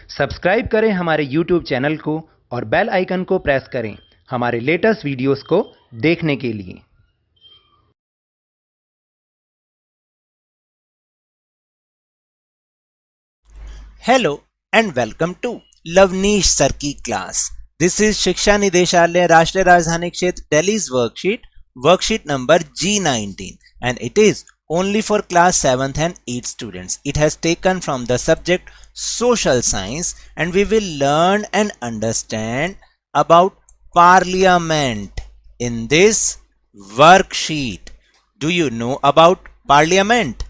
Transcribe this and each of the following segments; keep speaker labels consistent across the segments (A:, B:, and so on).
A: Subscribe करें हमारे YouTube channel को और बेल आइकन को प्रेस करें हमारे लेटेस्ट वीडियोस को देखने के लिए।
B: Hello and welcome to Lavneesh Sir की class. This is शिक्षा निदेशालय राष्ट्रीय राजधानी क्षेत्र Delhi's worksheet number G19 and it is only for class 7th and 8th students. It has taken from the subject social science and we will learn and understand about parliament in this worksheet. Do you know about parliament?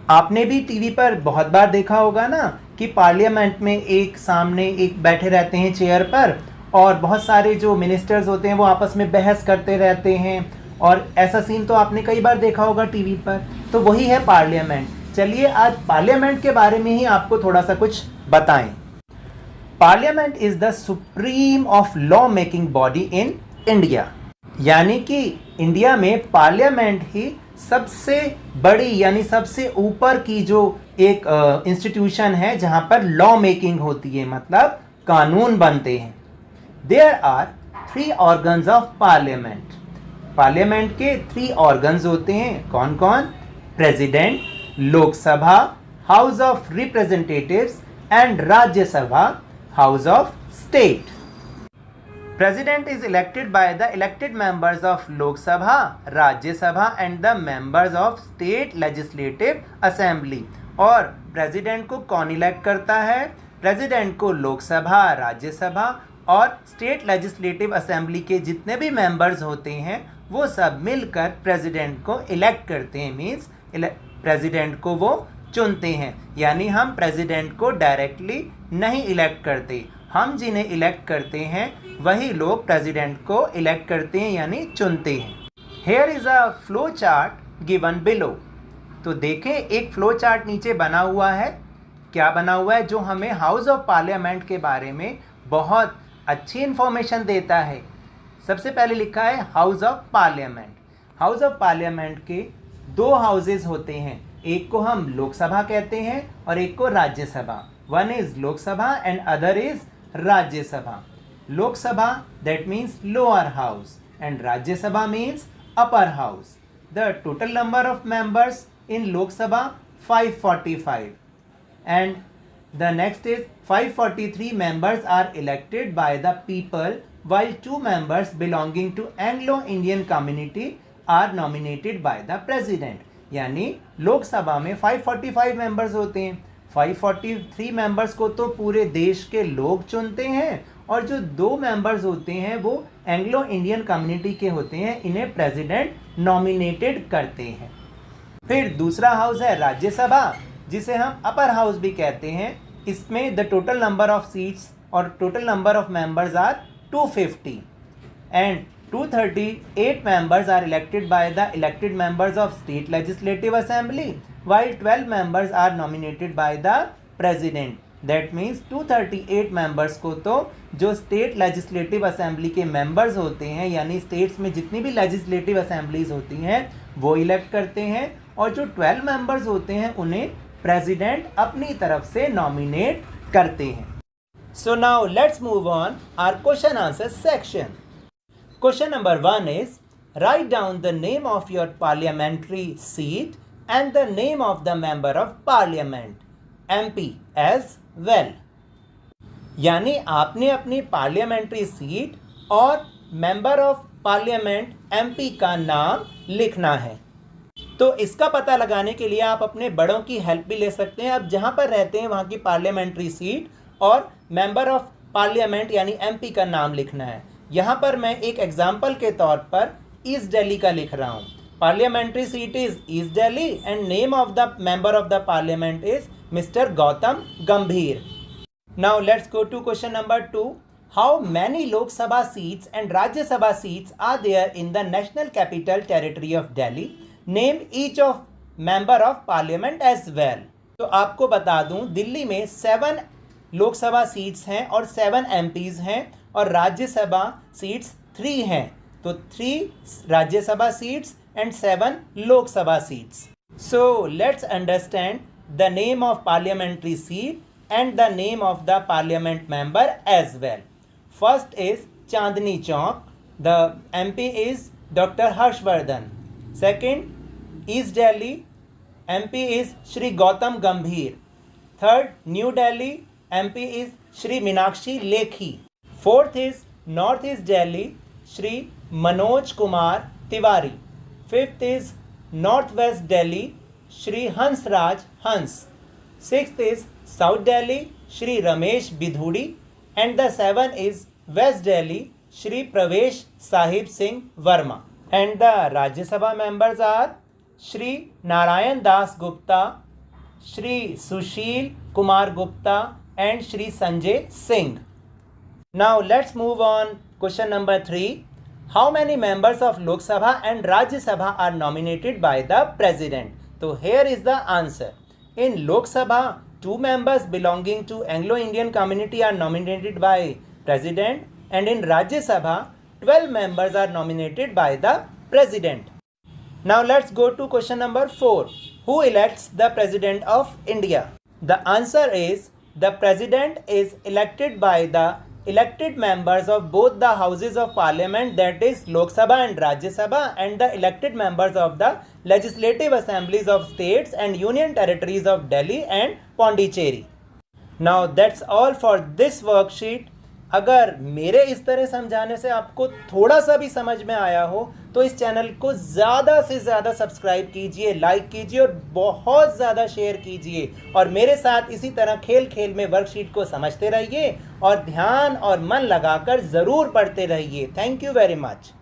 A: आपने भी TV पर बहुत बार देखा होगा ना कि parliament में एक सामने एक बैठे रहते हैं चेयर पर और बहुत सारे जो मिनिस्टर्स होते हैं वो आपस में बहस करते रहते हैं और ऐसा सीन तो आपने कई बार देखा होगा टीवी पर। तो वही है पार्लियामेंट। चलिए आज पार्लियामेंट के बारे में ही आपको थोड़ा सा कुछ बताएं। Parliament is the supreme of law making body in India, यानी कि इंडिया में पार्लियामेंट ही सबसे बड़ी यानी सबसे ऊपर की जो एक इंस्टीट्यूशन है जहां पर लॉ मेकिंग होती है, मतलब कानून बनते हैं। There are 3 organs of parliament. Parliament के 3 ऑर्गन्स होते हैं। कौन कौन? President, Lok Sabha, house of representatives and Rajya Sabha, house of state. President is elected by the elected members of Lok Sabha, Rajya Sabha and the members of State Legislative Assembly। और president को कौन elect करता है? प्रेसिडेंट को लोकसभा, राज्यसभा और स्टेट लेजिस्लेटिव असेंबली के जितने भी मेंबर्स होते हैं वो सब मिलकर प्रेसिडेंट को इलेक्ट करते हैं। मीन्स प्रेसिडेंट को वो चुनते हैं, यानी हम प्रेसिडेंट को डायरेक्टली नहीं इलेक्ट करते। हम जिन्हें इलेक्ट करते हैं वही लोग प्रेसिडेंट को इलेक्ट करते हैं यानी चुनते हैं। Here is a flow chart given below. तो देखें एक फ्लो चार्ट नीचे बना हुआ है। क्या बना हुआ है? जो हमें हाउस ऑफ पार्लियामेंट के बारे में बहुत अच्छी इंफॉर्मेशन देता है। सबसे पहले लिखा है house of parliament. House of parliament के 2 हाउसेज होते हैं, एक को हम लोकसभा कहते हैं और एक को Rajya Sabha. One is Lok Sabha and other is Rajya Sabha. Lok Sabha, that means lower house, and Rajya Sabha means upper house. The total number of members in Lok Sabha 545, and the next is 543 members are elected by the people, while 2 members belonging to Anglo-Indian community are nominated by the president. यानी लोक सभा में 545 members होते हैं। 543 members को तो पूरे देश के लोग चुनते हैं और जो 2 मेंबर्स होते हैं वो एंग्लो इंडियन कम्युनिटी के होते हैं, इन्हें प्रेसिडेंट नॉमिनेटेड करते हैं। फिर दूसरा हाउस है राज्यसभा, जिसे हम अपर हाउस भी कहते हैं। इसमें the total number of seats और total number of members are 250 and 238 members are elected by the elected members of state legislative assembly, while 12 members are nominated by the president. That means 238 members को तो जो state legislative assembly के members होते हैं यानी states में जितनी भी legislative assemblies होती हैं वो elect करते हैं, और जो 12 members होते हैं उन्हें president अपनी तरफ से nominate करते हैं। So now let's move on our question answer section. Question number 1 is write down the name of your parliamentary seat and the name of the member of parliament MP as well। यानी आपने अपनी parliamentary seat और member of parliament MP का नाम लिखना है। तो इसका पता लगाने के लिए आप अपने बड़ों की हेल्प भी ले सकते हैं। आप जहां पर रहते हैं वहां की पार्लियामेंट्री सीट और मेंबर ऑफ पार्लियामेंट यानी MP का नाम लिखना है। यहाँ पर मैं एक एग्जाम्पल के तौर पर ईस्ट दिल्ली का लिख रहा हूँ। Parliamentary seat is east Delhi and name of the member of the parliament is mister Gautam Gambhir. Now let's go to question number 2। How many Lok Sabha seats and Rajya Sabha seats are there in the national capital territory of Delhi? Name each of member of parliament as well. तो आपको बता दूं दिल्ली में 7 Lok Sabha seats हैं और 7 MPs हैं और Rajya Sabha seats 3 हैं। तो 3 Rajya Sabha seats and 7 Lok Sabha seats. So let's understand the name of parliamentary seat and the name of the parliament member as well. First is Chandni Chowk. The MP is Dr. Harshvardhan. Second, East Delhi. MP is Shri Gautam Gambhir. Third, New Delhi. MP is Shri Meenakshi Lekhi. Fourth is North East Delhi. Shri Manoj Kumar Tiwari. Fifth is Northwest Delhi. Shri Hansraj Hans. Sixth is South Delhi, Shri Ramesh Bidhudi, and the seventh is West Delhi, Shri Pravesh Sahib Singh Verma. And the Rajya Sabha members are Shri Narayan Das Gupta, Shri Sushil Kumar Gupta, and Shri Sanjay Singh. Now let's move on. Question number 3. How many members of Lok Sabha and Rajya Sabha are nominated by the President? So here is the answer. In Lok Sabha, 2 members belonging to Anglo-Indian community are nominated by President, and in Rajya Sabha, 12 members are nominated by the President. Now let's go to question number 4. Who elects the President of India? The answer is the President is elected by the elected members of both the houses of parliament, that is Lok Sabha and Rajya Sabha, and the elected members of the legislative assemblies of states and union territories of Delhi and Pondicherry. Now that's all for this worksheet. अगर मेरे इस तरह समझाने से आपको थोड़ा सा भी समझ में आया हो तो इस चैनल को ज़्यादा से ज़्यादा सब्सक्राइब कीजिए, लाइक कीजिए और बहुत ज़्यादा शेयर कीजिए, और मेरे साथ इसी तरह खेल खेल में वर्कशीट को समझते रहिए और ध्यान और मन लगाकर ज़रूर पढ़ते रहिए. Thank you very much.